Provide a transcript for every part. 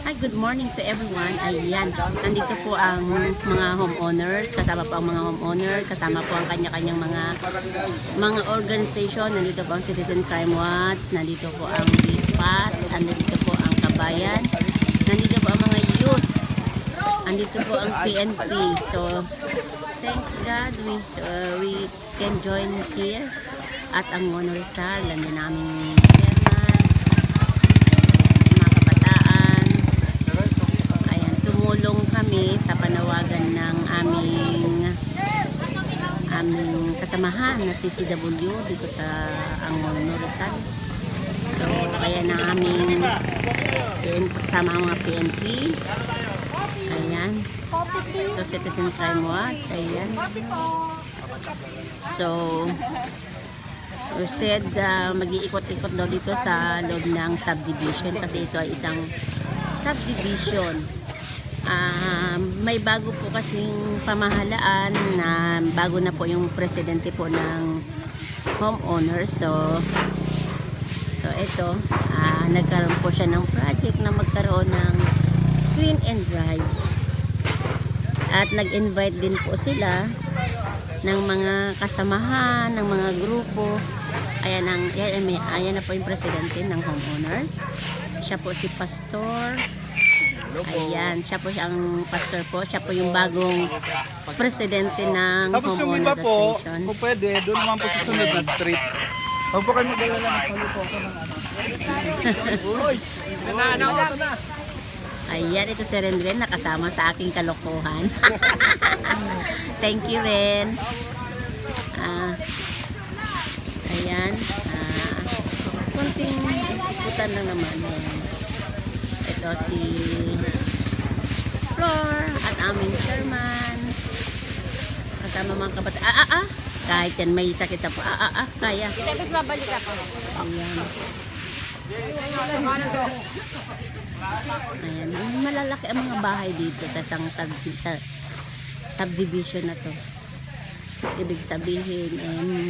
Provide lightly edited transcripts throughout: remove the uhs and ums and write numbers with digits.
Hi, good morning to everyone. Ayan, nandito po ang mga homeowners, kasama po ang mga homeowner, kasama po ang kanya-kanyang mga organization. Nandito po ang Citizen Crime Watch, nandito po ang BIPAT, nandito po ang Kabayan, nandito po ang mga youth, nandito po ang PNP. So, thanks God, we can join here at ang Mono Rizal, nandun namin tumulong kami sa panawagan ng aming kasamahan na CCW dito sa Angono Rizal. So kaya na aming kasama ang mga PNP. Ayan. So Citizen Crime Watch. Ayan. So we said mag-iikot-ikot daw dito sa loob ng subdivision kasi ito ay isang subdivision. May bago po kasing pamahalaan na bago na po yung presidente po ng homeowners. So ito, nagkaroon po siya ng project na magkaroon ng clean and dry. At nag-invite din po sila ng mga kasamahan, ng mga grupo. Ayan na po yung presidente ng homeowners. Siya po si Pastor. Ayan, siya po ang pastor po. Siya po yung bagong presidente ng Tapos yung Homeowners iba po, Association. kung pwede, doon naman po sa sunod na street. Huwag po kayo mag-alala, nagpalo po ako ng ano. Ayan, ito si Ren nakasama sa aking kalokohan. Thank you, Ren. Ayan, kunting ikutan lang naman. Ito si Flor at aming chairman. Kasama mga kabata. Kahit yan may sakit na po. Kaya. Tapos babalik ako. Ayan. Ayan. Malalaki ang mga bahay dito sa subdivision na to. Ibig sabihin,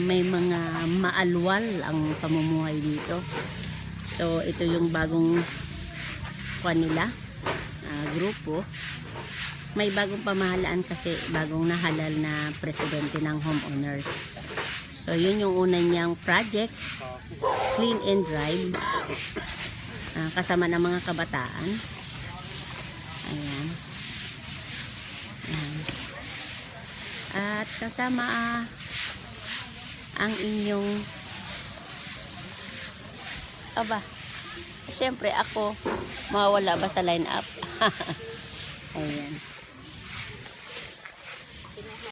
may mga maalwal ang pamumuhay dito. So, ito yung bagong nila, grupo. May bagong pamahalaan kasi bagong nahalal na presidente ng homeowners. So, yun yung una niyang project, clean and drive, kasama ng mga kabataan. Ayan. At kasama ang inyong siyempre ako mawawala ba sa line up. Ayan.